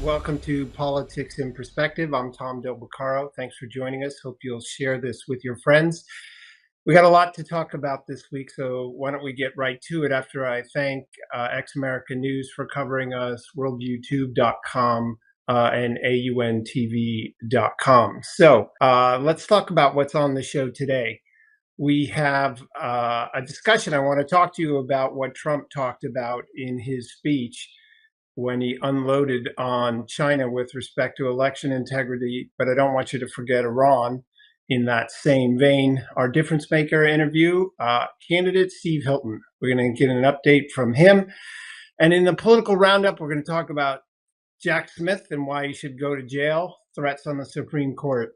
Welcome to Politics in Perspective. I'm Tom Del Beccaro. Thanks for joining us. Hope you'll share this with your friends. We got a lot to talk about this week, so why don't we get right to it after I thank Ex American News for covering us, worldviewtube.com, and auntv.com. So let's talk about what's on the show today. We have a discussion. I want to talk to you about what Trump talked about in his speech when he unloaded on China with respect to election integrity. But I don't want you to forget Iran in that same vein. Our difference maker interview, candidate Steve Hilton. We're going to get an update from him. And in the political roundup, we're going to talk about Jack Smith and why he should go to jail, threats on the Supreme Court,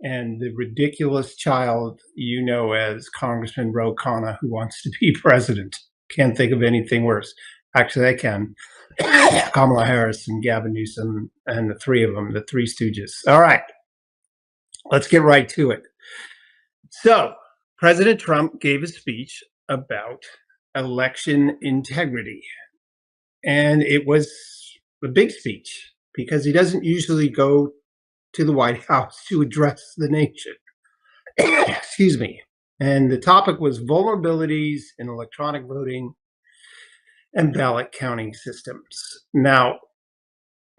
and the ridiculous child you know as Congressman Ro Khanna, who wants to be president. Can't think of anything worse. Actually, I can. Kamala Harris and Gavin Newsom and the three of them, the Three Stooges. All right, let's get right to it. So, President Trump gave a speech about election integrity. And it was a big speech because he doesn't usually go to the White House to address the nation. Excuse me. And the topic was vulnerabilities in electronic voting and ballot counting systems. Now,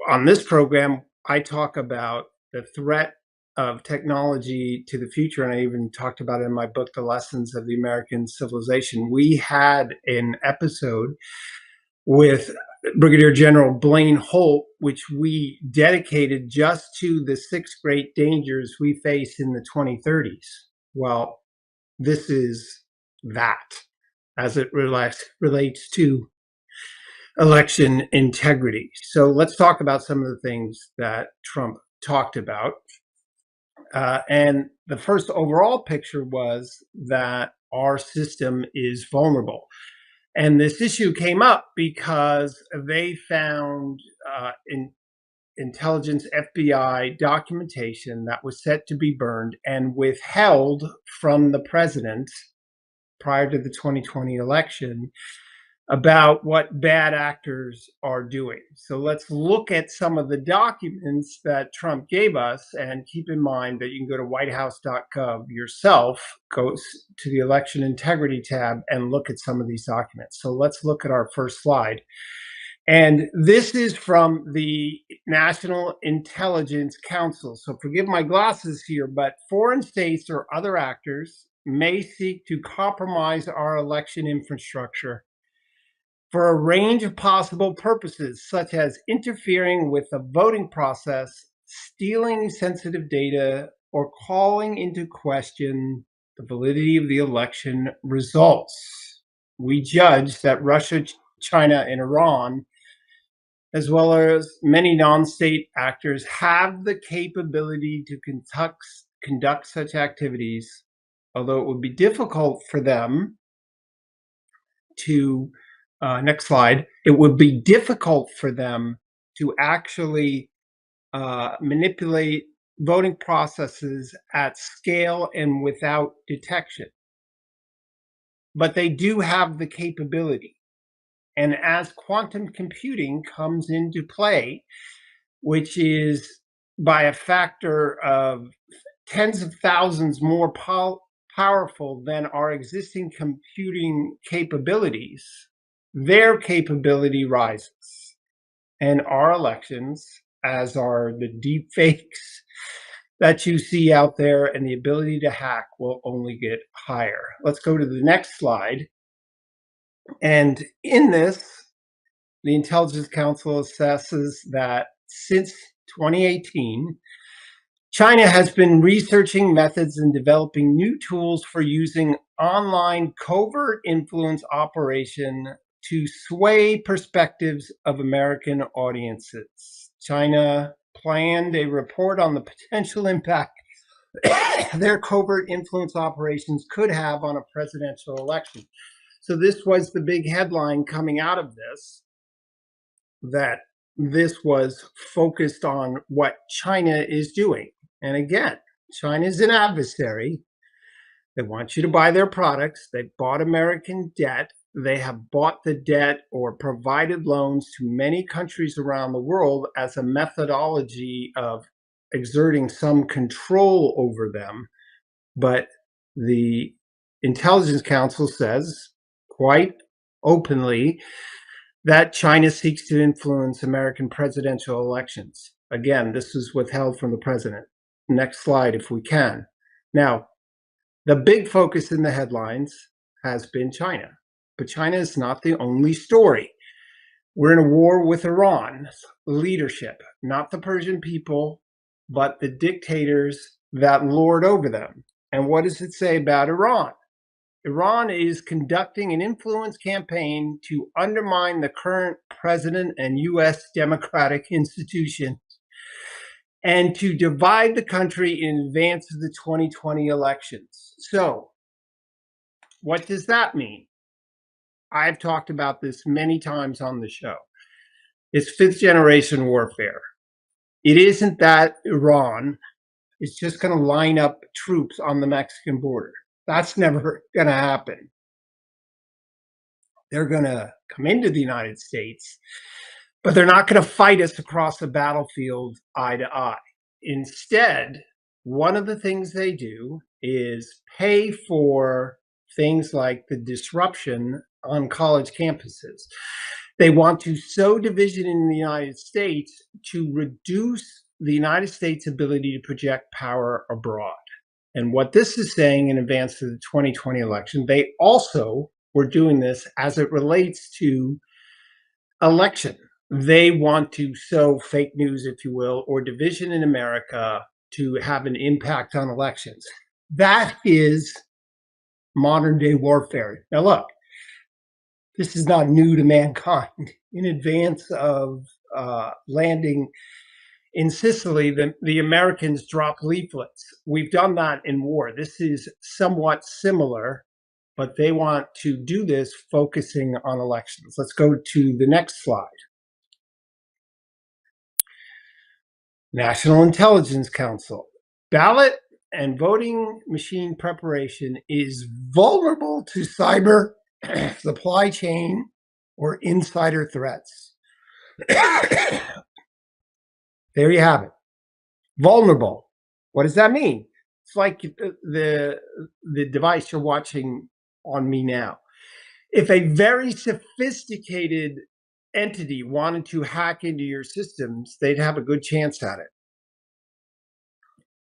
on this program, I talk about the threat of technology to the future, and I even talked about it in my book, The Lessons of the American Civilization. We had an episode with Brigadier General Blaine Holt, which we dedicated just to the 6 great dangers we face in the 2030s. Well, this is that as it relates to election integrity. So let's talk about some of the things that Trump talked about. And the first overall picture was that our system is vulnerable. And this issue came up because they found intelligence FBI documentation that was set to be burned and withheld from the president prior to the 2020 election about what bad actors are doing. So let's look at some of the documents that Trump gave us, and keep in mind that you can go to whitehouse.gov yourself, go to the election integrity tab and look at some of these documents. So let's look at our first slide. And this is from the National Intelligence Council. So forgive my glasses here, but foreign states or other actors may seek to compromise our election infrastructure for a range of possible purposes, such as interfering with the voting process, stealing sensitive data, or calling into question the validity of the election results. We judge that Russia, China, and Iran, as well as many non-state actors, have the capability to conduct such activities, although it would be difficult for them to next slide. It would be difficult for them to actually manipulate voting processes at scale and without detection. But they do have the capability. And as quantum computing comes into play, which is by a factor of tens of thousands more powerful than our existing computing capabilities, their capability rises. And our elections, as are the deep fakes that you see out there and the ability to hack, will only get higher. Let's go to the next slide. And in this, the Intelligence Council assesses that since 2018, China has been researching methods and developing new tools for using online covert influence operation to sway perspectives of American audiences. China planned a report on the potential impact their covert influence operations could have on a presidential election. So this was the big headline coming out of this, that this was focused on what China is doing. And again, China is an adversary. They want you to buy their products. They bought American debt. they have bought the debt or provided loans to many countries around the world as a methodology of exerting some control over them. But the Intelligence Council says quite openly that China seeks to influence American presidential elections. Again, this is withheld from the president. Next slide, if we can. Now, the big focus in the headlines has been China, but China is not the only story. We're in a war with Iran's leadership, not the Persian people, but the dictators that lord over them. And what does it say about Iran? Iran is conducting an influence campaign to undermine the current president and U.S. democratic institutions and to divide the country in advance of the 2020 elections. So, what does that mean? I've talked about this many times on the show. It's fifth generation warfare. It isn't that Iran is just going to line up troops on the Mexican border. That's never going to happen. They're going to come into the United States, but they're not going to fight us across the battlefield eye to eye. Instead, one of the things they do is pay for things like the disruption on college campuses. They want to sow division in the United States to reduce the United States' ability to project power abroad. And what this is saying in advance of the 2020 election, they also were doing this as it relates to election. They want to sow fake news, if you will, or division in America to have an impact on elections. That is modern day warfare. Now, look, this is not new to mankind. In advance of landing in Sicily, the Americans dropped leaflets. We've done that in war. This is somewhat similar, but they want to do this focusing on elections. Let's go to the next slide. National Intelligence Council. Ballot and voting machine preparation is vulnerable to cyber supply chain or insider threats. There you have it. Vulnerable. What does that mean? It's like the device you're watching on me now. If a very sophisticated entity wanted to hack into your systems, they'd have a good chance at it.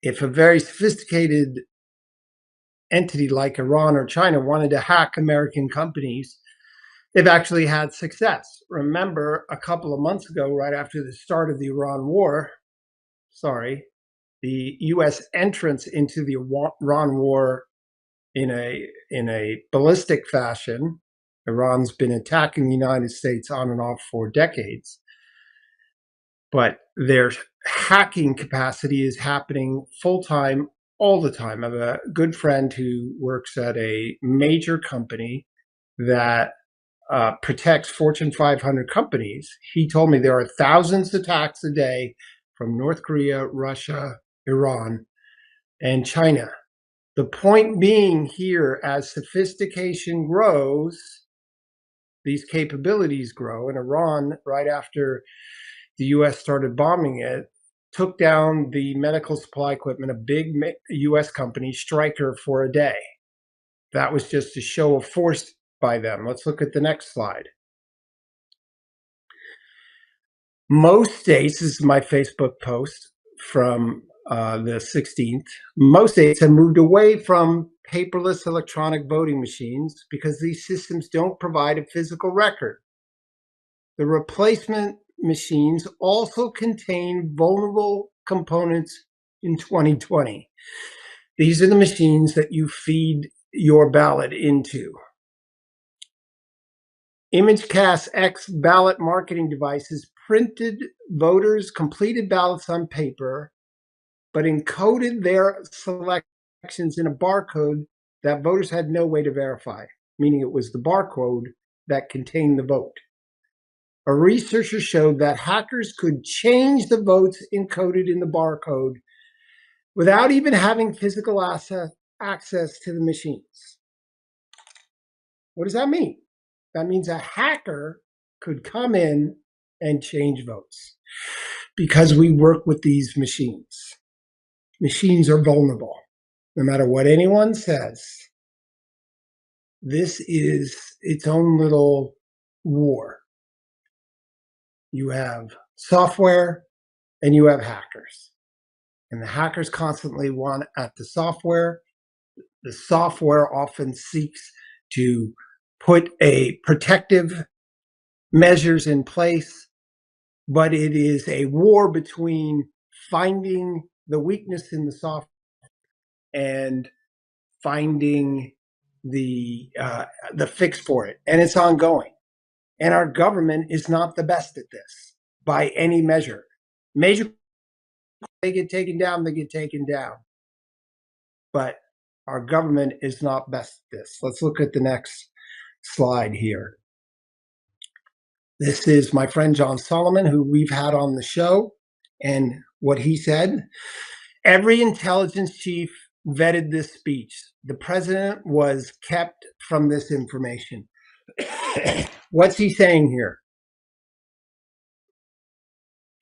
If a very sophisticated entity like Iran or China wanted to hack American companies, they've actually had success. Remember, a couple of months ago, right after the start of the Iran war, the U.S. entrance into the Iran war in a ballistic fashion. Iran's been attacking the United States on and off for decades, but their hacking capacity is happening full-time all the time. I have a good friend who works at a major company that protects Fortune 500 companies. He told me there are thousands of attacks a day from North Korea, Russia, Iran, and China. The point being here, as sophistication grows, these capabilities grow. And Iran, right after the U.S. started bombing it, took down the medical supply equipment, a big U.S. company, Stryker, for a day. That was just a show of force by them. Let's look at the next slide. Most states, this is my Facebook post from the 16th, most states have moved away from paperless electronic voting machines because these systems don't provide a physical record. The replacement machines also contain vulnerable components in 2020. These are the machines that you feed your ballot into. ImageCast X ballot marketing devices printed voters' completed ballots on paper, but encoded their selections in a barcode that voters had no way to verify, meaning it was the barcode that contained the vote. A researcher showed that hackers could change the votes encoded in the barcode without even having physical access to the machines. What does that mean? That means a hacker could come in and change votes because we work with these machines. Machines are vulnerable. No matter what anyone says, this is its own little war. You have software and you have hackers. And the hackers constantly want at the software. The software often seeks to put a protective measures in place, but it is a war between finding the weakness in the software and finding the fix for it, and it's ongoing. And our government is not the best at this by any measure. Major, they get taken down, they get taken down. But our government is not best at this. Let's look at the next slide here. This is my friend John Solomon, who we've had on the show, and what he said. Every intelligence chief vetted this speech. The president was kept from this information. What's he saying here?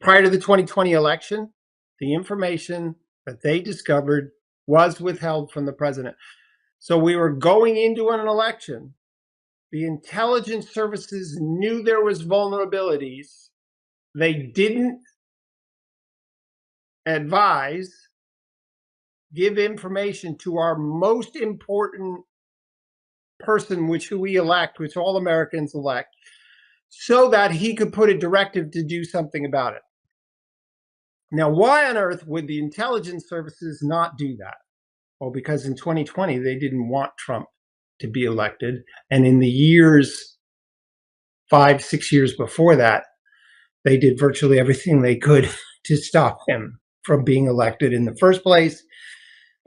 Prior to the 2020 election, the information that they discovered was withheld from the president. So we were going into an election. The intelligence services knew there was vulnerabilities. They didn't advise, give information to our most important person, who we elect, which all Americans elect, so that he could put a directive to do something about it. Now, why on earth would the intelligence services not do that? Well, because in 2020, they didn't want Trump to be elected. And in the years, 5-6 years before that, they did virtually everything they could to stop him from being elected in the first place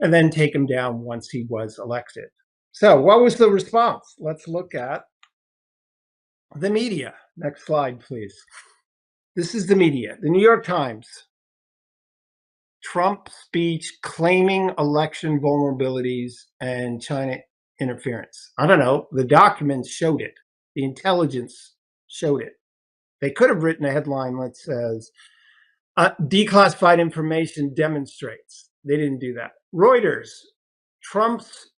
and then take him down once he was elected. So what was the response? Let's look at the media. Next slide, please. This is the media. The New York Times. Trump speech claiming election vulnerabilities and China interference. I don't know. The documents showed it. The intelligence showed it. They could have written a headline that says, declassified information demonstrates. They didn't do that. Reuters. Trump's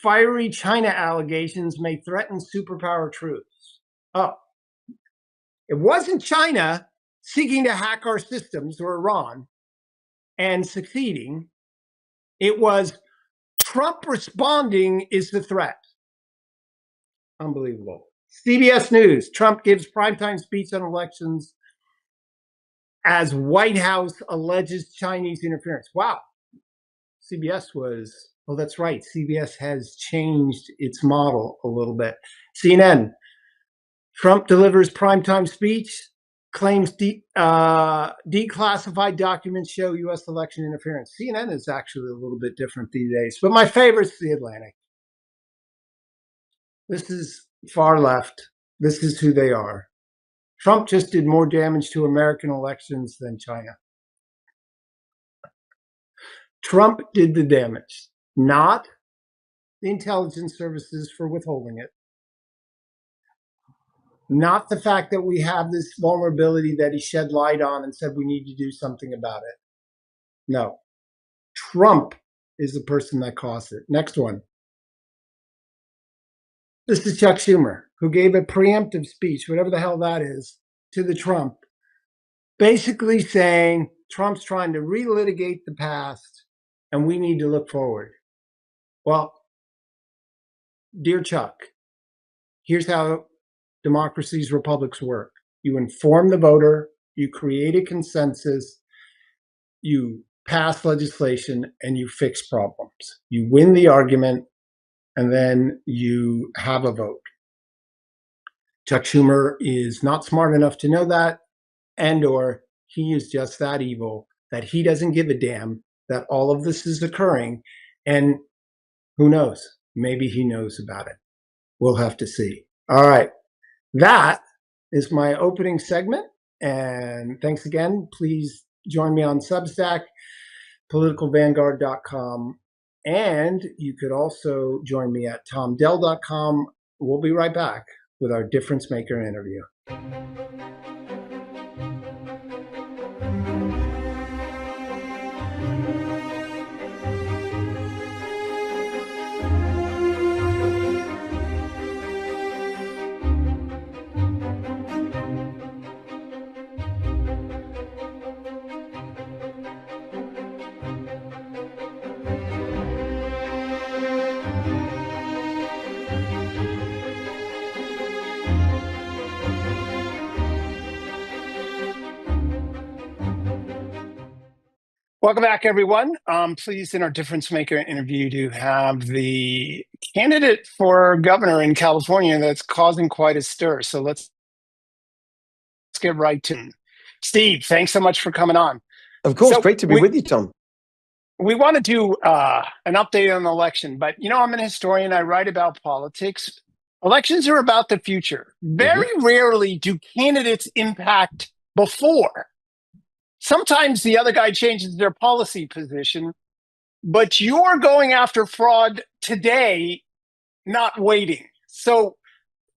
fiery China allegations may threaten superpower truths. Oh, it wasn't China seeking to hack our systems, or Iran, and succeeding. It was Trump responding is the threat. Unbelievable. CBS News. Trump gives primetime speech on elections as White House alleges Chinese interference. Wow. CBS was, oh, that's right. CBS has changed its model a little bit. CNN. Trump delivers primetime speech, claims declassified documents show U.S. election interference. CNN is actually a little bit different these days, but my favorite is The Atlantic. This is far left. This is who they are. Trump just did more damage to American elections than China. Trump did the damage, not the intelligence services for withholding it. Not the fact that we have this vulnerability that he shed light on and said we need to do something about it. No. Trump is the person that caused it. Next one. This is Chuck Schumer, who gave a preemptive speech, whatever the hell that is, to the Trump, basically saying Trump's trying to relitigate the past and we need to look forward. Well, dear Chuck, here's how democracies, republics work. You inform the voter, you create a consensus, you pass legislation, and you fix problems. You win the argument, and then you have a vote. Chuck Schumer is not smart enough to know that, and/or he is just that evil that he doesn't give a damn that all of this is occurring, and who knows? Maybe he knows about it. We'll have to see. All right. That is my opening segment, and thanks again. Please join me on Substack, politicalvanguard.com, and you could also join me at tomdell.com. We'll be right back. with our difference maker interview. Welcome back, everyone. I'm pleased in our difference maker interview to have the candidate for governor in California that's causing quite a stir. So let's get right to it. Steve, thanks so much for coming on. Of course, So great to be with you, Tom. We want to do an update on the election, but I'm an historian. I write about politics. Elections are about the future. Very rarely do candidates impact before. Sometimes the other guy changes their policy position, but you're going after fraud today, not waiting. So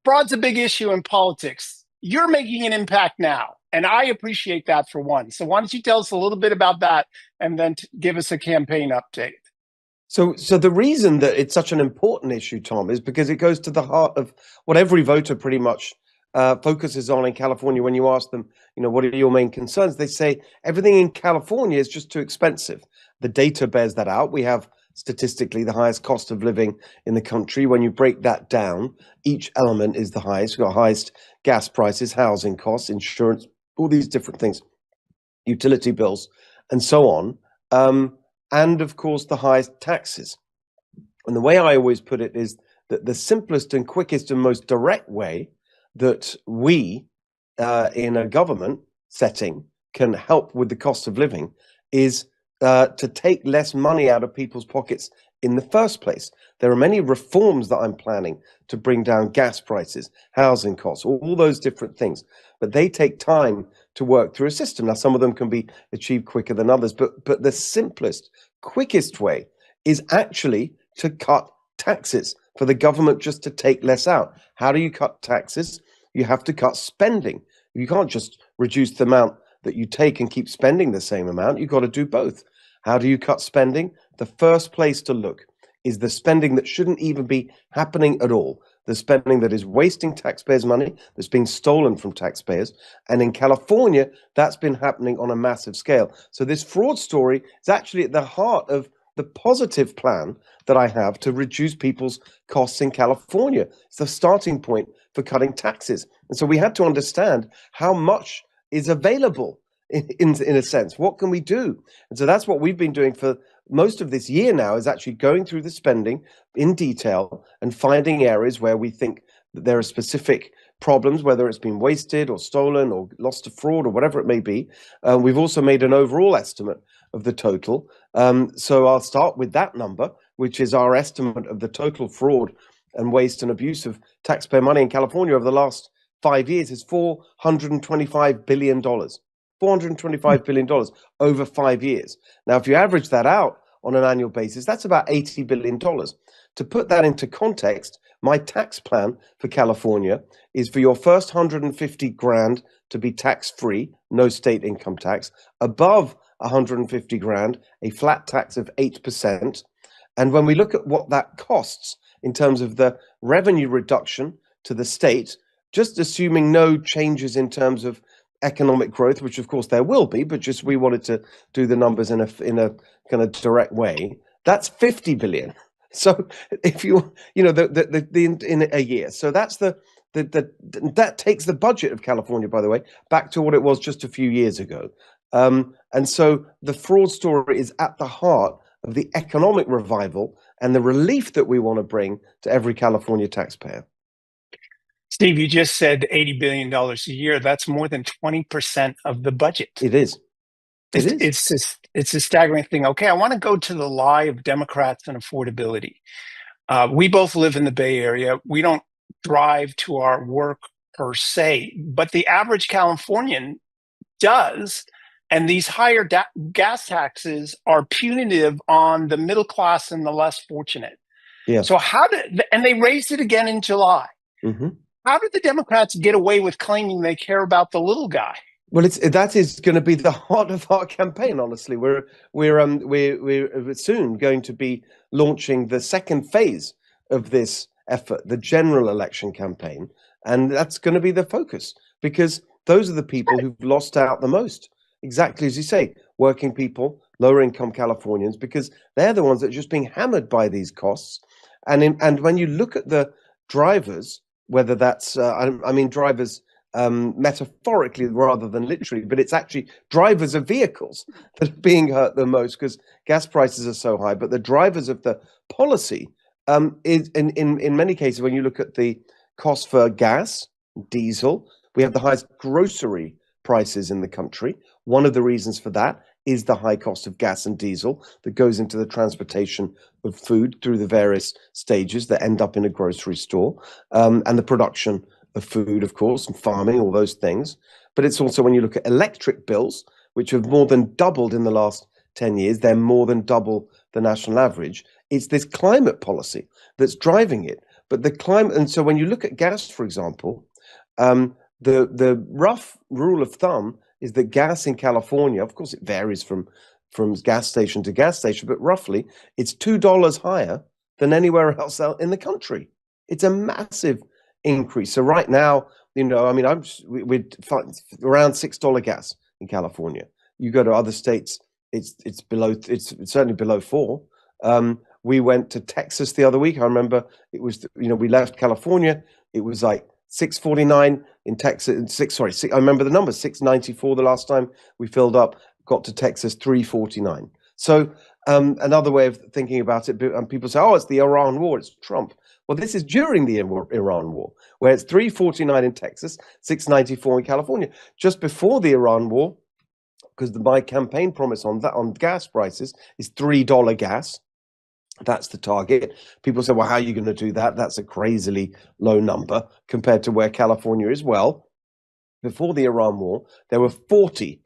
fraud's a big issue in politics. You're making an impact now, and I appreciate that for one. So why don't you tell us a little bit about that and then give us a campaign update? So the reason that it's such an important issue, Tom, is because it goes to the heart of what every voter pretty much focuses on in California. When you ask them, what are your main concerns? They say everything in California is just too expensive. The data bears that out. We have statistically the highest cost of living in the country. When you break that down, each element is the highest. We've got highest gas prices, housing costs, insurance, all these different things, utility bills, and so on. And of course, the highest taxes. And the way I always put it is that the simplest and quickest and most direct way that we, in a government setting, can help with the cost of living is to take less money out of people's pockets in the first place. There are many reforms that I'm planning to bring down gas prices, housing costs, all those different things. But they take time to work through a system. Now, some of them can be achieved quicker than others, but the simplest, quickest way is actually to cut taxes, for the government just to take less out. How do you cut taxes? You have to cut spending. You can't just reduce the amount that you take and keep spending the same amount. You've got to do both. How do you cut spending? The first place to look is the spending that shouldn't even be happening at all. The spending that is wasting taxpayers' money, that's being stolen from taxpayers. And in California, that's been happening on a massive scale. So this fraud story is actually at the heart of the positive plan that I have to reduce people's costs in California. It's the starting point for cutting taxes. And so we had to understand how much is available in a sense. What can we do? And so that's what we've been doing for most of this year now, is actually going through the spending in detail and finding areas where we think that there are specific problems, whether it's been wasted or stolen or lost to fraud or whatever it may be. We've also made an overall estimate of the total. So I'll start with that number, which is our estimate of the total fraud and waste and abuse of taxpayer money in California over the last 5 years is $425 billion. $425 billion over 5 years. Now, if you average that out on an annual basis, that's about $80 billion. To put that into context, my tax plan for California is for your first 150 grand to be tax-free, no state income tax. Above 150 grand, a flat tax of 8%. And when we look at what that costs in terms of the revenue reduction to the state, just assuming no changes in terms of economic growth, which of course there will be, but just we wanted to do the numbers in a kind of direct way, that's 50 billion. So if you in a year, so that's that takes the budget of California, by the way, back to what it was just a few years ago. And so the fraud story is at the heart of the economic revival and the relief that we want to bring to every California taxpayer. Steve, you just said $80 billion a year. That's more than 20% of the budget. It is. It's a staggering thing. Okay, I want to go to the lie of Democrats and affordability. We both live in the Bay Area. We don't drive to our work per se, but the average Californian does. And these higher gas taxes are punitive on the middle class and the less fortunate. Yeah. So and they raised it again in July. Mm-hmm. How did the Democrats get away with claiming they care about the little guy? Well, that is going to be the heart of our campaign. Honestly, we're soon going to be launching the second phase of this effort, the general election campaign, and that's going to be the focus because those are the people who've lost out the most. Exactly as you say, working people, lower income Californians, because they're the ones that are just being hammered by these costs. And when you look at the drivers, whether that's I mean drivers metaphorically rather than literally, but it's actually drivers of vehicles that are being hurt the most because gas prices are so high. But the drivers of the policy is in many cases, when you look at the cost for gas, diesel, we have the highest grocery prices in the country. One of the reasons for that is the high cost of gas and diesel that goes into the transportation of food through the various stages that end up in a grocery store, and the production of food, of course, and farming, all those things. But it's also when you look at electric bills, which have more than doubled in the last 10 years, they're more than double the national average. It's this climate policy that's driving it. But the climate, and so when you look at gas, for example, the rough rule of thumb is that gas in California, of course, it varies from gas station to gas station, but roughly it's $2 higher than anywhere else out in the country. It's a massive increase. So right now, I mean, we're around $6 gas in California. You go to other states, it's below. It's certainly below $4. We went to Texas the other week. I remember it was, we left California. It was like 6.49 in Texas. I remember the number 6.94 the last time we filled up. Got to Texas 3.49. So another way of thinking about it, and people say, "Oh, it's the Iran war. It's Trump." Well, this is during the Iran war, where it's 3.49 in Texas, 6.94 in California. Just before the Iran war, because my campaign promise on gas prices is $3 gas. That's the target. People say, well, how are you going to do that? That's a crazily low number compared to where California is. Well, before the Iran war, there were 40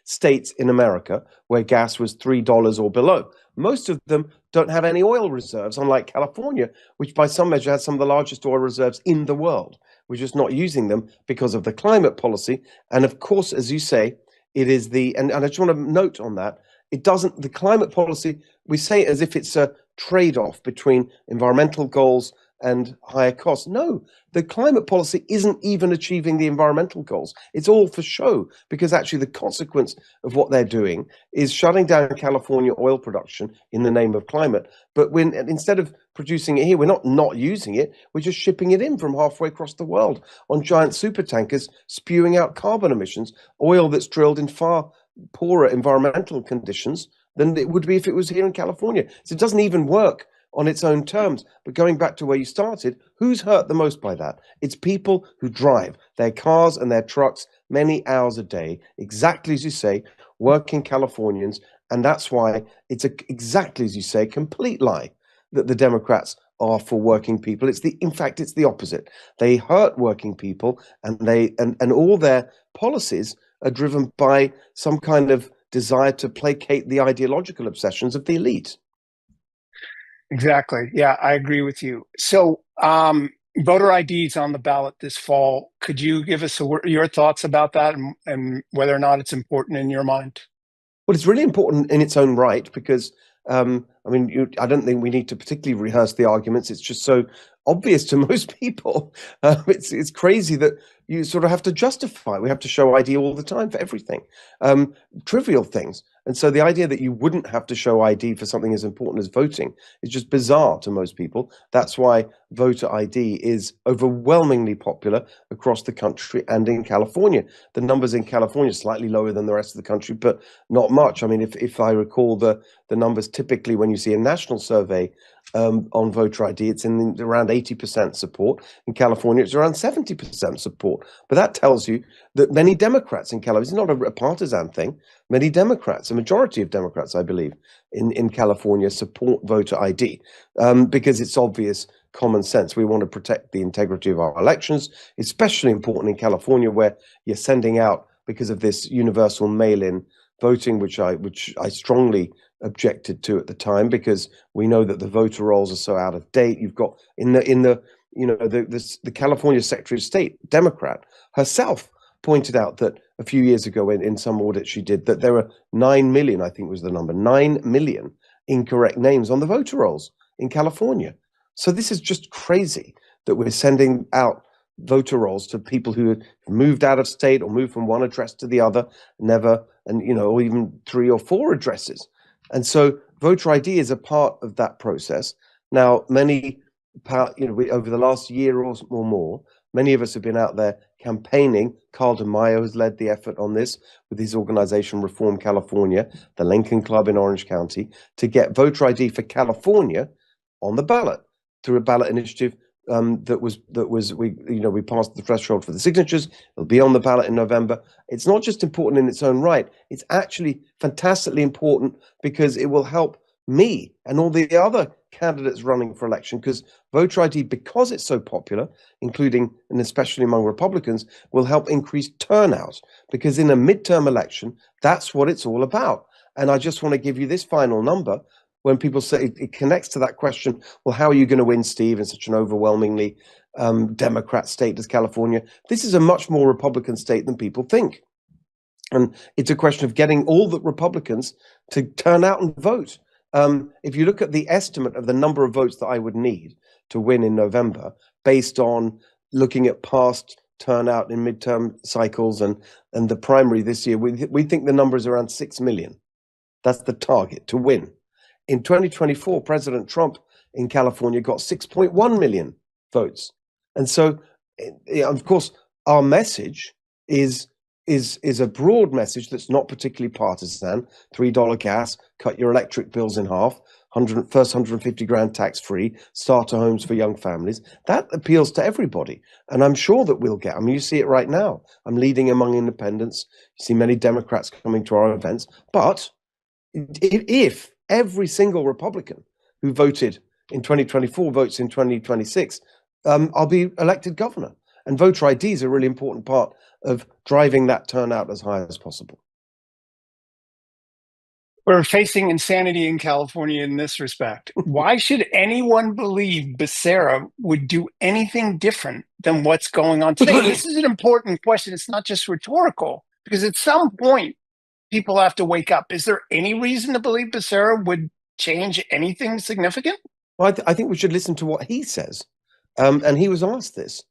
states in America where gas was $3 or below. Most of them don't have any oil reserves, unlike California, which by some measure has some of the largest oil reserves in the world. We're just not using them because of the climate policy. And of course, as you say, it is and I just want to note on that, the climate policy, we say it as if it's a trade-off between environmental goals and higher costs. No, the climate policy isn't even achieving the environmental goals. It's all for show, because actually the consequence of what they're doing is shutting down California oil production in the name of climate. But instead of producing it here, we're not using it. We're just shipping it in from halfway across the world on giant super tankers, spewing out carbon emissions, oil that's drilled in far poorer environmental conditions than it would be if it was here in California. So it doesn't even work on its own terms. But going back to where you started, who's hurt the most by that? It's people who drive their cars and their trucks many hours a day, exactly as you say, working Californians. And that's why it's exactly as you say, complete lie that the Democrats are for working people. In fact, it's the opposite. They hurt working people, and and all their policies are driven by some kind of desire to placate the ideological obsessions of the elite. Exactly. Yeah, I agree with you. So, voter ID is on the ballot this fall. Could you give us your thoughts about that and whether or not it's important in your mind? Well, it's really important in its own right because, I mean, I don't think we need to particularly rehearse the arguments. It's just so obvious to most people. It's crazy that you sort of have to justify. We have to show ID all the time for everything, trivial things. And so the idea that you wouldn't have to show ID for something as important as voting is just bizarre to most people. That's why voter ID is overwhelmingly popular across the country and in California. The numbers in California are slightly lower than the rest of the country, but not much. I mean, if I recall the numbers, typically when you see a national survey on voter ID, it's in around 80% support. In California, it's around 70% support. But that tells you that many Democrats in California, it's not a partisan thing, many Democrats, a majority of Democrats, I believe, in California support voter ID because it's obvious common sense. We want to protect the integrity of our elections, especially important in California where you're sending out, because of this universal mail-in voting, which I strongly objected to at the time, because we know that the voter rolls are so out of date. You've got in the the California Secretary of State, Democrat herself, pointed out that a few years ago in some audit she did that there were 9 million, I think was the number, 9 million incorrect names on the voter rolls in California. So this is just crazy that we're sending out voter rolls to people who have moved out of state or moved from one address to the other, never, and or even 3 or 4 addresses. And so voter ID is a part of that process. Now, over the last year or more, many of us have been out there campaigning. Carl DeMaio has led the effort on this with his organization Reform California, the Lincoln Club in Orange County, to get voter ID for California on the ballot through a ballot initiative we passed the threshold for the signatures. It'll be on the ballot in November. It's not just important in its own right. It's actually fantastically important because it will help me and all the other candidates running for election, because voter ID, because it's so popular, including and especially among Republicans, will help increase turnout, because in a midterm election, that's what it's all about. And I just want to give you this final number. When people say it connects to that question, well, how are you going to win, Steve, in such an overwhelmingly Democrat state as California? This is a much more Republican state than people think. And it's a question of getting all the Republicans to turn out and vote. If you look at the estimate of the number of votes that I would need to win in November, based on looking at past turnout in midterm cycles and the primary this year, we think the number is around 6 million. That's the target to win. In 2024, President Trump in California got 6.1 million votes. And so, of course, our message is a broad message that's not particularly partisan. $3 gas, cut your electric bills in half, first 150 grand tax-free, starter homes for young families. That appeals to everybody. And I'm sure that we'll get, you see it right now. I'm leading among independents. You see many Democrats coming to our events. But if every single Republican who voted in 2024 votes in 2026, I'll be elected governor. And voter ID is a really important part of driving that turnout as high as possible. We're facing insanity in California in this respect. Why should anyone believe Becerra would do anything different than what's going on today? This is an important question. It's not just rhetorical, because at some point, people have to wake up. Is there any reason to believe Becerra would change anything significant? Well, I think we should listen to what he says. And he was asked this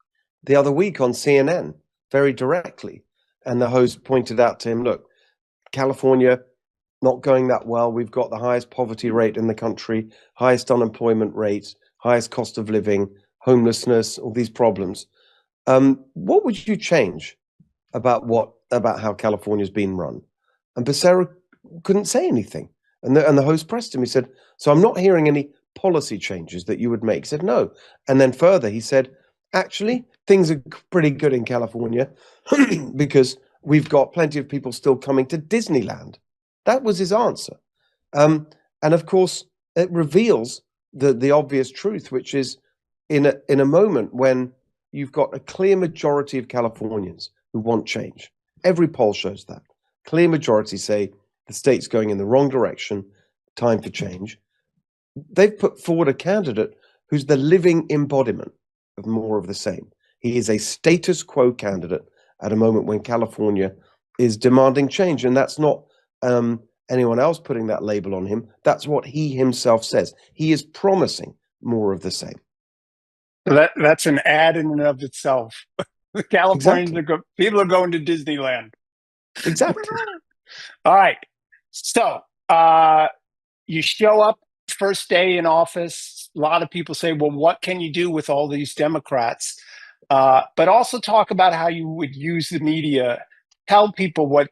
the other week on CNN very directly. And the host pointed out to him, look, California, not going that well. We've got the highest poverty rate in the country, highest unemployment rate, highest cost of living, homelessness, all these problems. What would you change about how California's been run? And Becerra couldn't say anything. And the host pressed him. He said, so I'm not hearing any policy changes that you would make. He said, no. And then further, he said, actually, things are pretty good in California because we've got plenty of people still coming to Disneyland. That was his answer. And of course, it reveals the obvious truth, which is in a moment when you've got a clear majority of Californians who want change. Every poll shows that. Clear majority say the state's going in the wrong direction, time for change. They've put forward a candidate who's the living embodiment of more of the same. He is a status quo candidate at a moment when California is demanding change. And that's not anyone else putting that label on him. That's what he himself says. He is promising more of the same. That's an ad in and of itself. The Californians Exactly. people are going to Disneyland. Exactly. All right. So you show up first day in office. A lot of people say, well, what can you do with all these Democrats? But also talk about how you would use the media. Tell people what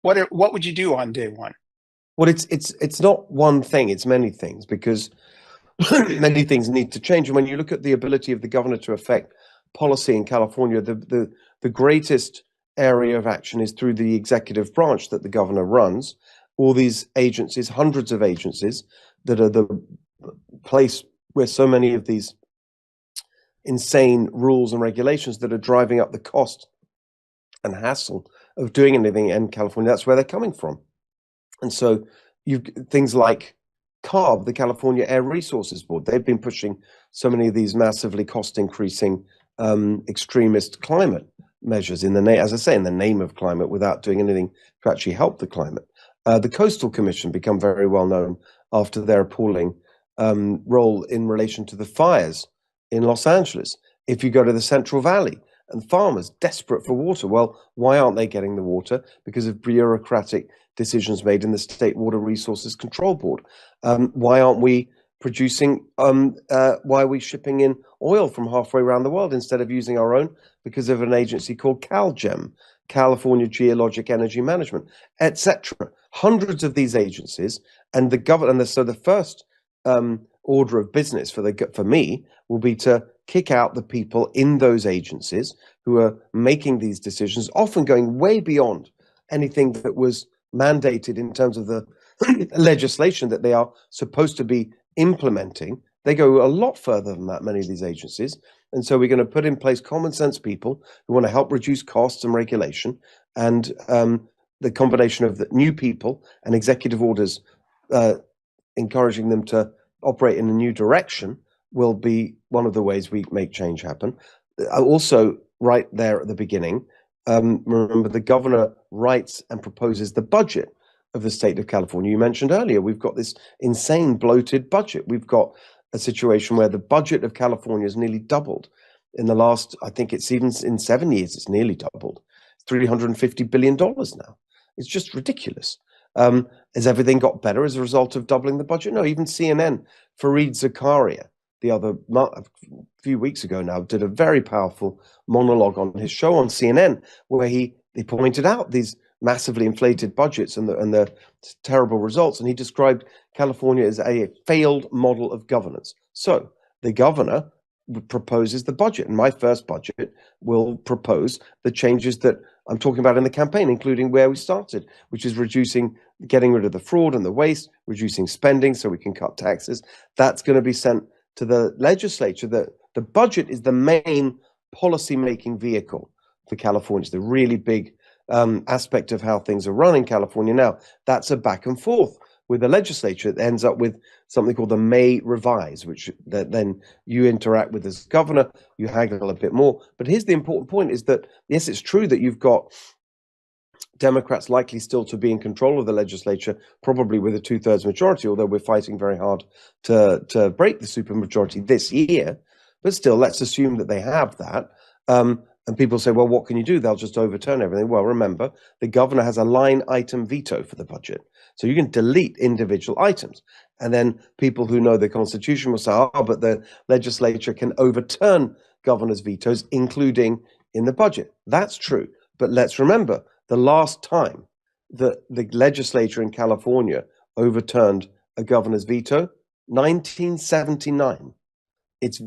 would you do on day one? Well, it's not one thing, it's many things, because many things need to change. And when you look at the ability of the governor to affect policy in California, the greatest area of action is through the executive branch that the governor runs. All these agencies, hundreds of agencies, that are the place where so many of these insane rules and regulations that are driving up the cost and hassle of doing anything in California, that's where they're coming from. And so you've things like CARB, the California Air Resources Board. They've been pushing so many of these massively cost increasing extremist climate measures in the name, as I say, in the name of climate, without doing anything to actually help the climate. The Coastal Commission become very well known after their appalling role in relation to the fires in Los Angeles. If you go to the Central Valley and farmers desperate for water, well, why aren't they getting the water? Because of bureaucratic decisions made in the State Water Resources Control Board. Why aren't we producing? Why are we shipping in oil from halfway around the world instead of using our own? Because of an agency called CalGEM, California Geologic Energy Management, etc. Hundreds of these agencies, and the government. And so the first order of business for me will be to kick out the people in those agencies who are making these decisions, often going way beyond anything that was mandated in terms of the legislation that they are supposed to be implementing. They go a lot further than that, many of these agencies. And so we're going to put in place common sense people who want to help reduce costs and regulation. And the combination of the new people and executive orders encouraging them to operate in a new direction will be one of the ways we make change happen. Also, right there at the beginning, remember the governor writes and proposes the budget of the state of California. You mentioned earlier, we've got this insane bloated budget. We've got a situation where the budget of California has nearly doubled in the last, I think it's even in 7 years, it's nearly doubled. $350 billion now. It's just ridiculous. Has everything got better as a result of doubling the budget? No, even CNN, Fareed Zakaria, a few weeks ago now, did a very powerful monologue on his show on CNN where he pointed out these massively inflated budgets and the terrible results, and he described California as a failed model of governance. So the governor proposes the budget, and my first budget will propose the changes that I'm talking about in the campaign, including where we started, which is getting rid of the fraud and the waste, reducing spending so we can cut taxes. That's going to be sent to the legislature. The budget is the main policy-making vehicle for California. It's the really big aspect of how things are run in California now. That's a back and forth with the legislature. It ends up with something called the May Revise, which then you interact with as governor, you haggle a bit more. But here's the important point is that, yes, it's true that you've got Democrats likely still to be in control of the legislature, probably with a 2/3 majority, although we're fighting very hard to break the supermajority this year. But still, let's assume that they have that. And people say, well, what can you do? They'll just overturn everything. Well, remember, the governor has a line item veto for the budget. So you can delete individual items. And then people who know the Constitution will say, oh, but the legislature can overturn governor's vetoes, including in the budget. That's true. But let's remember, the last time that the legislature in California overturned a governor's veto, 1979. It's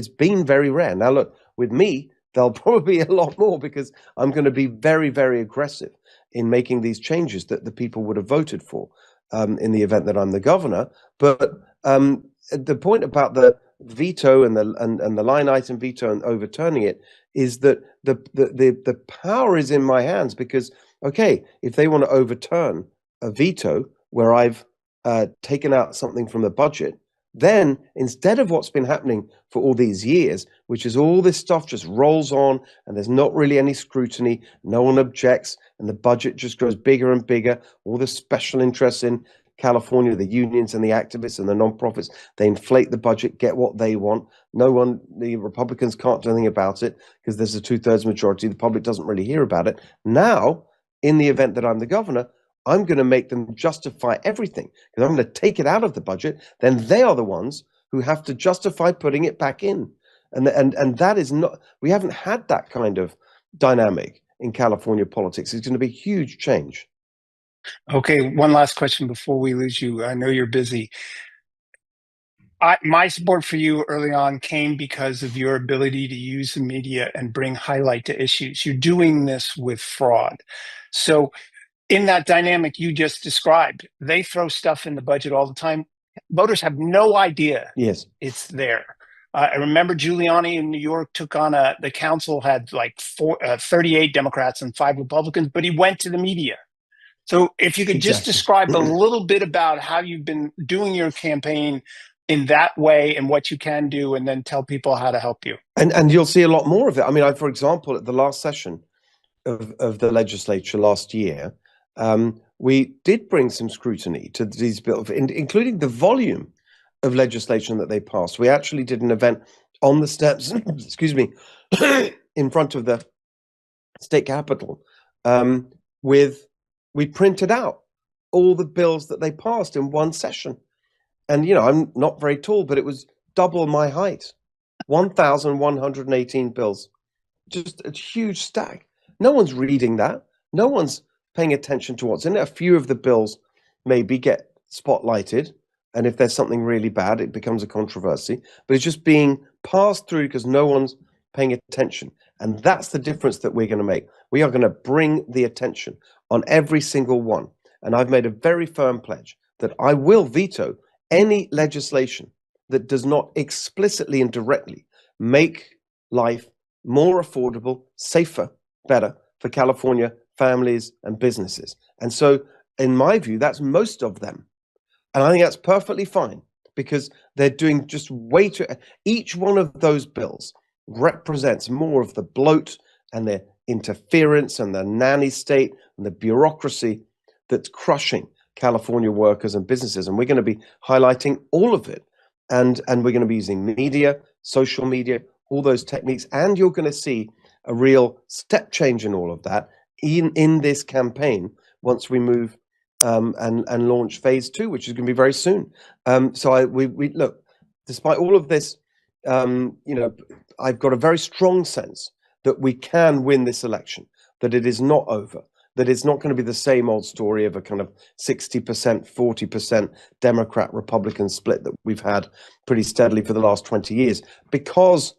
been very rare. Now, look, with me, there'll probably be a lot more because I'm going to be very, very aggressive in making these changes that the people would have voted for in the event that I'm the governor. But the point about the veto and the line item veto and overturning it is that the power is in my hands because, okay, if they want to overturn a veto where I've taken out something from the budget, then instead of what's been happening for all these years, which is all this stuff just rolls on and there's not really any scrutiny, no one objects, and the budget just grows bigger and bigger, all the special interests in California, the unions and the activists and the nonprofits, they inflate the budget, get what they want. The Republicans can't do anything about it because there's a 2/3 majority. The public doesn't really hear about it. Now, in the event that I'm the governor, I'm going to make them justify everything because I'm going to take it out of the budget. Then they are the ones who have to justify putting it back in. And that is not, we haven't had that kind of dynamic in California politics. It's going to be huge change. Okay, one last question before we lose you. I know you're busy. My support for you early on came because of your ability to use the media and bring highlight to issues. You're doing this with fraud. So in that dynamic you just described, they throw stuff in the budget all the time. Voters have no idea Yes. it's there. I remember Giuliani in New York took on the council had like 38 Democrats and 5 Republicans, but he went to the media So if you could just Exactly. describe a little bit about how you've been doing your campaign in that way and what you can do, and then tell people how to help you. And you'll see a lot more of it. I mean, for example, at the last session of the legislature last year, we did bring some scrutiny to these bills, including the volume of legislation that they passed. We actually did an event on the steps, excuse me, in front of the state capitol, um, with we printed out all the bills that they passed in one session. And I'm not very tall, but it was double my height. 1,118 bills, just a huge stack. No one's reading that. No one's paying attention to what's in it. A few of the bills maybe get spotlighted, and if there's something really bad, it becomes a controversy. But it's just being passed through because no one's paying attention. And that's the difference that we're going to make. We are going to bring the attention on every single one. And I've made a very firm pledge that I will veto any legislation that does not explicitly and directly make life more affordable, safer, better for California families and businesses. And so, in my view, that's most of them. And I think that's perfectly fine because they're doing just way too. Each one of those bills represents more of the bloat and the interference and the nanny state and the bureaucracy that's crushing California workers and businesses. And we're going to be highlighting all of it. And we're going to be using media, social media, all those techniques. And you're going to see a real step change in all of that in this campaign once we move and launch phase 2, which is going to be very soon. We look, despite all of this, I've got a very strong sense that we can win this election, that it is not over, that it's not going to be the same old story of a kind of 60%, 40% Democrat Republican split that we've had pretty steadily for the last 20 years, because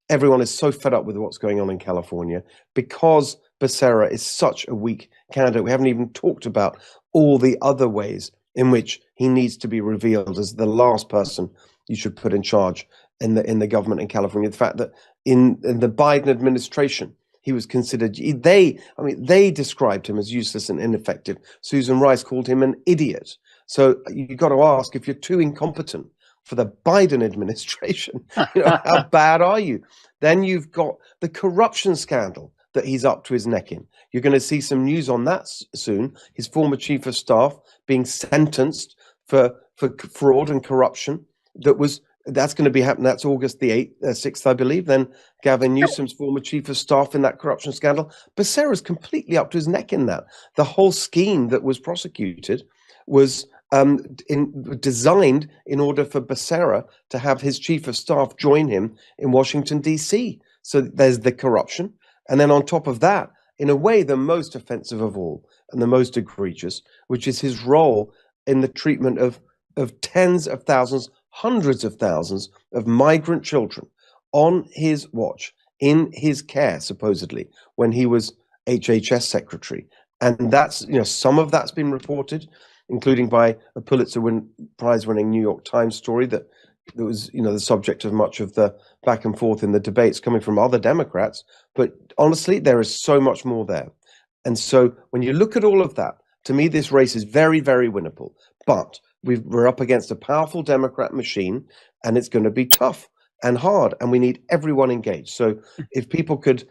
everyone is so fed up with what's going on in California, because Becerra is such a weak candidate. We haven't even talked about all the other ways in which he needs to be revealed as the last person you should put in charge in the government in California. The fact that in the Biden administration, he was considered, they described him as useless and ineffective. Susan Rice called him an idiot. So you've got to ask, if you're too incompetent for the Biden administration, how bad are you? Then you've got the corruption scandal that he's up to his neck in. You're going to see some news on that soon. His former chief of staff being sentenced for fraud and corruption. That's going to be happening. That's August the 6th, I believe. Then Gavin Newsom's former chief of staff in that corruption scandal. Becerra's completely up to his neck in that. The whole scheme that was prosecuted was designed in order for Becerra to have his chief of staff join him in Washington, D.C. So there's the corruption. And then on top of that, in a way, the most offensive of all and the most egregious, which is his role in the treatment of tens of thousands, hundreds of thousands of migrant children on his watch, in his care, supposedly, when he was HHS secretary. And that's, some of that's been reported, including by a Pulitzer Prize-winning New York Times story that was, the subject of much of the back and forth in the debates coming from other Democrats. But honestly, there is so much more there. And so when you look at all of that, to me, this race is very, very winnable. But we're up against a powerful Democrat machine, and it's going to be tough and hard, and we need everyone engaged. So if people could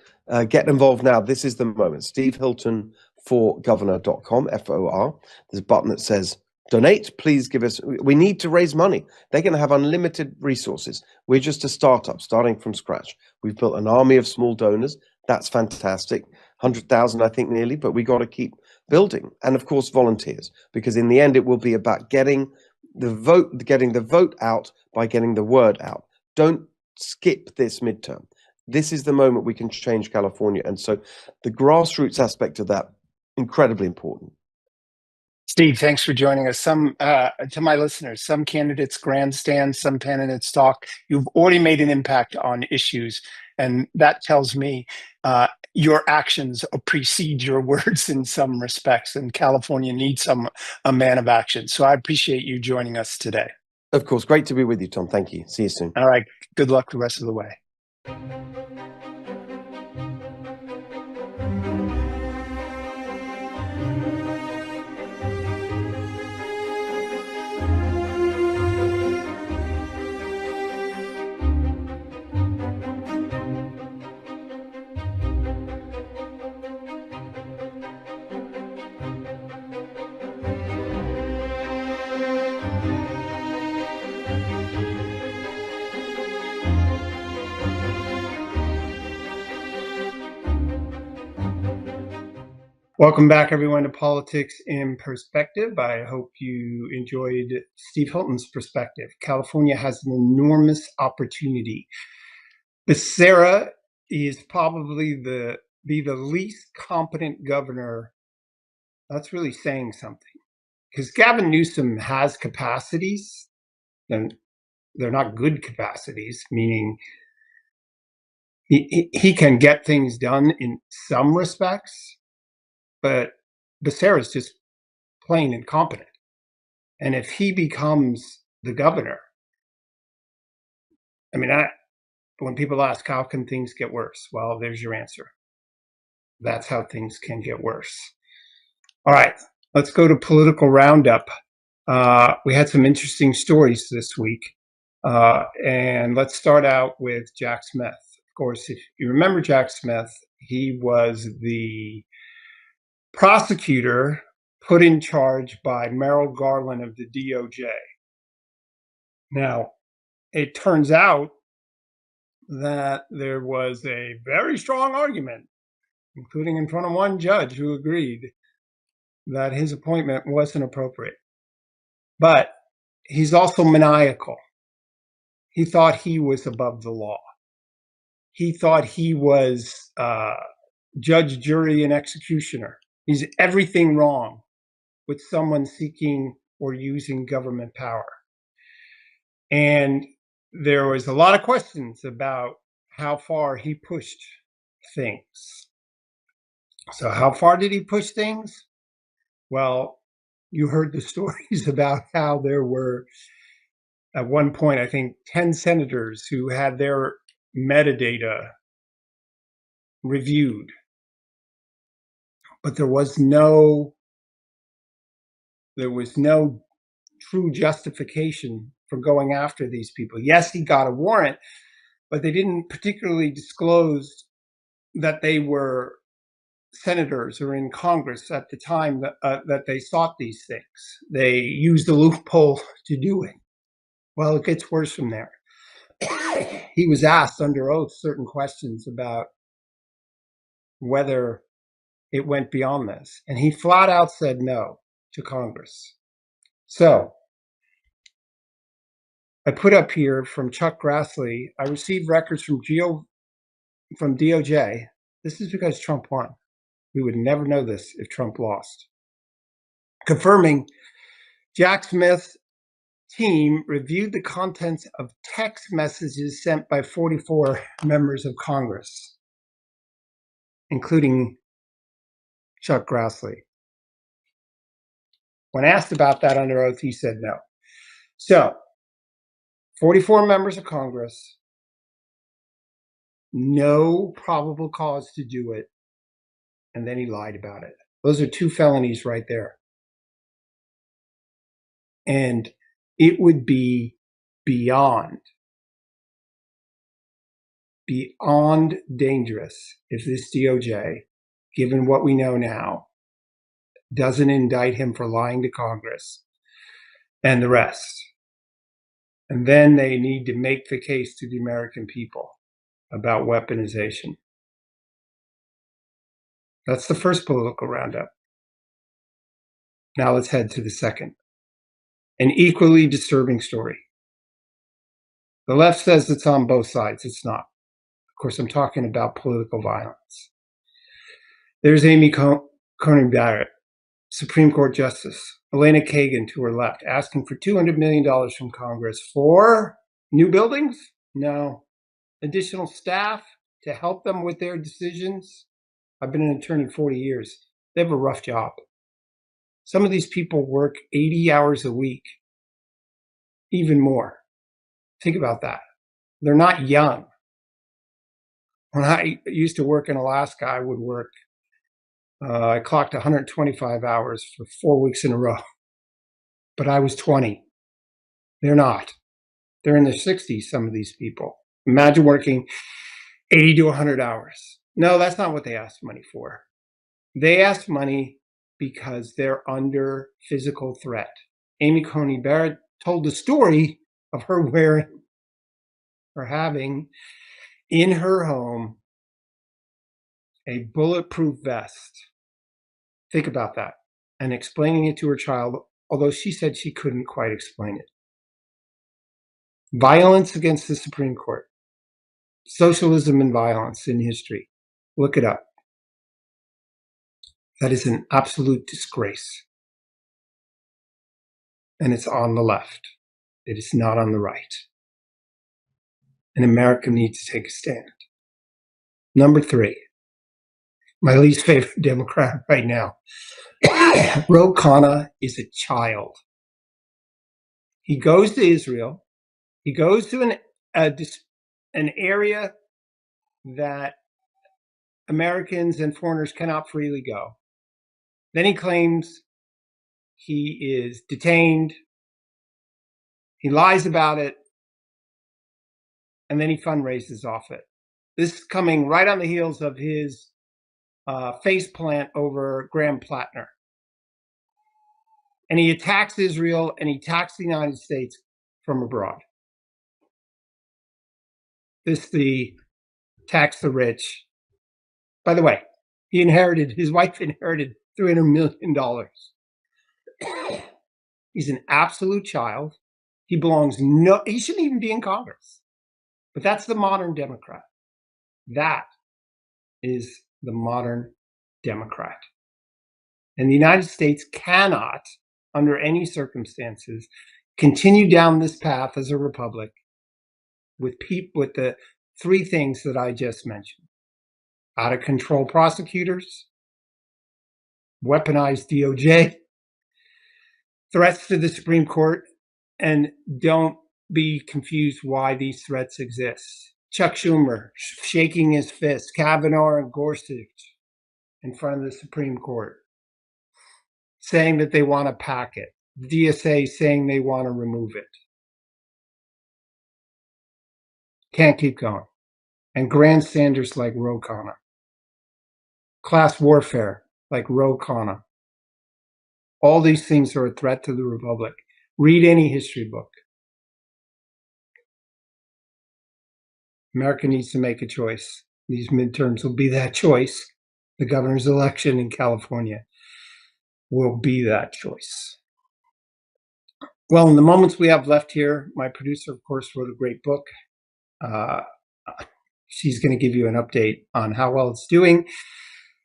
get involved now, this is the moment. Steve Hilton for governor.com, FOR. There's a button that says donate. Please give us, we need to raise money. They're going to have unlimited resources. We're just a startup starting from scratch. We've built an army of small donors. That's fantastic. 100,000, I think, nearly, but we got to keep building. And of course, volunteers, because in the end, it will be about getting the vote out by getting the word out. Don't skip this midterm. This is the moment we can change California. And so the grassroots aspect of that, incredibly important. Steve, thanks for joining us. To my listeners, some candidates grandstand, some candidates talk. You've already made an impact on issues, and that tells me your actions precede your words in some respects, and California needs a man of action. So I appreciate you joining us today. Of course. Great to be with you, Tom. Thank you. See you soon. All right. Good luck the rest of the way. Welcome back, everyone, to Politics in Perspective. I hope you enjoyed Steve Hilton's perspective. California has an enormous opportunity. Becerra is probably the least competent governor. That's really saying something, because Gavin Newsom has capacities, and they're not good capacities, meaning he can get things done in some respects, but Becerra is just plain incompetent. And if he becomes the governor, I mean, when people ask how can things get worse, well, there's your answer. That's how things can get worse. All right, let's go to political roundup. We had some interesting stories this week, and let's start out with Jack Smith. Of course, if you remember Jack Smith, he was the prosecutor put in charge by Merrick Garland of the DOJ. Now, it turns out that there was a very strong argument, including in front of one judge who agreed that his appointment wasn't appropriate. But he's also maniacal. He thought he was above the law. He thought he was judge, jury, and executioner. He's everything wrong with someone seeking or using government power. And there was a lot of questions about how far he pushed things. So how far did he push things? Well, you heard the stories about how there were, at one point, I think 10 senators who had their metadata reviewed, but there was no true justification for going after these people. Yes, he got a warrant, but they didn't particularly disclose that they were senators or in Congress at the time that they sought these things. They used a loophole to do it. Well, it gets worse from there. He was asked under oath certain questions about whether it went beyond this, and he flat out said no to Congress. So I put up here from Chuck Grassley, I received records from DOJ. This is because Trump won. We would never know this if Trump lost. Confirming Jack Smith's team reviewed the contents of text messages sent by 44 members of Congress, including Chuck Grassley. When asked about that under oath, he said no. So, 44 members of Congress, no probable cause to do it, and then he lied about it. Those are two felonies right there. And it would be beyond dangerous if this DOJ, given what we know now, doesn't indict him for lying to Congress and the rest. And then they need to make the case to the American people about weaponization. That's the first political roundup. Now let's head to the second. An equally disturbing story. The left says it's on both sides. It's not. Of course, I'm talking about political violence. There's Amy Coney Barrett, Supreme Court Justice, Elena Kagan to her left, asking for $200 million from Congress for new buildings? No. Additional staff to help them with their decisions? I've been an attorney 40 years. They have a rough job. Some of these people work 80 hours a week, even more. Think about that. They're not young. When I used to work in Alaska, I would work, I clocked 125 hours for 4 weeks in a row, but I was 20. They're not. They're in their 60s, some of these people. Imagine working 80 to 100 hours. No, that's not what they asked money for. They asked money because they're under physical threat. Amy Coney Barrett told the story of her having in her home a bulletproof vest Think about that. And explaining it to her child, although she said she couldn't quite explain it. Violence against the Supreme Court. Socialism and violence in history. Look it up. That is an absolute disgrace. And it's on the left. It is not on the right. And America needs to take a stand. Number 3, my least favorite Democrat right now. Ro Khanna is a child. He goes to Israel. He goes to an area that Americans and foreigners cannot freely go. Then he claims he is detained. He lies about it. And then he fundraises off it. This is coming right on the heels of his face plant over Graham Plattner. And he attacks Israel and he attacks the United States from abroad. The tax the rich. By the way, his wife inherited $300 million. He's an absolute child. He shouldn't even be in Congress. But that's the modern Democrat. That is the modern Democrat. And the United States cannot, under any circumstances, continue down this path as a republic with the 3 things that I just mentioned. Out of control prosecutors, weaponized DOJ, threats to the Supreme Court, and don't be confused why these threats exist. Chuck Schumer shaking his fist, Kavanaugh and Gorsuch in front of the Supreme Court, saying that they want to pack it. DSA saying they want to remove it. Can't keep going. And grandstanders like Ro Khanna. Class warfare like Ro Khanna. All these things are a threat to the republic. Read any history book. America needs to make a choice. These midterms will be that choice. The governor's election in California will be that choice. Well, in the moments we have left here, my producer, of course, wrote a great book. She's going to give you an update on how well it's doing,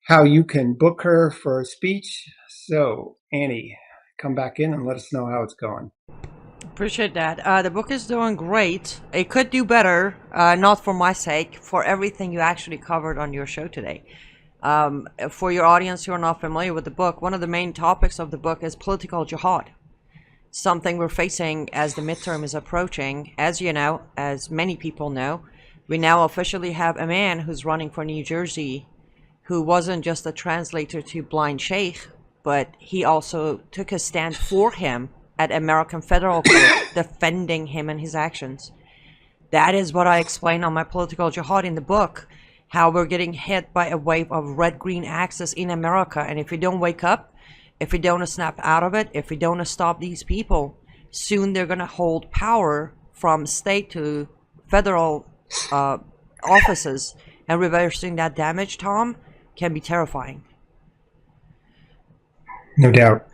how you can book her for a speech. So, Annie, come back in and let us know how it's going. Appreciate that. The book is doing great. It could do better, not for my sake, for everything you actually covered on your show today. For your audience who are not familiar with the book, one of the main topics of the book is political jihad. Something we're facing as the midterm is approaching. As you know, as many people know, we now officially have a man who's running for New Jersey who wasn't just a translator to Blind Sheikh, but he also took a stand for him at American federal court, defending him and his actions. That is what I explain on my political jihad in the book, how we're getting hit by a wave of red-green axis in America. And if we don't wake up, if we don't snap out of it, if we don't stop these people, soon they're going to hold power from state to federal offices. And reversing that damage, Tom, can be terrifying. No doubt.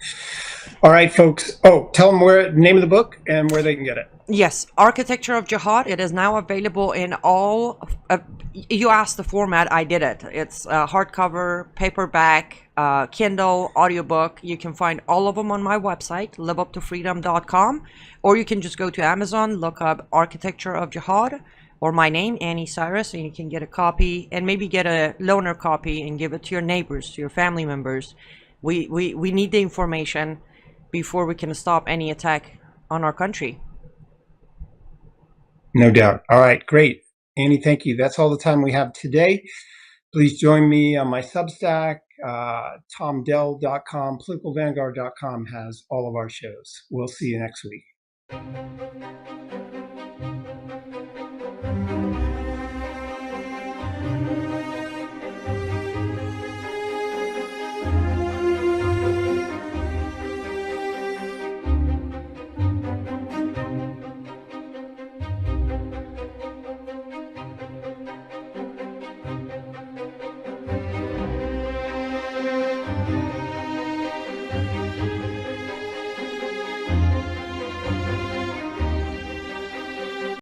All right, folks. Oh, tell them the name of the book and where they can get it. Yes, Architecture of Jihad. It is now available in all. You asked the format, I did it. It's hardcover, paperback, Kindle, audiobook. You can find all of them on my website, liveuptofreedom.com, or you can just go to Amazon, look up Architecture of Jihad, or my name, Annie Cyrus, and you can get a copy and maybe get a loaner copy and give it to your neighbors, to your family members. We need the information before we can stop any attack on our country. No doubt. All right, great. Annie, thank you. That's all the time we have today. Please join me on my Substack. TomDell.com, politicalvanguard.com has all of our shows. We'll see you next week.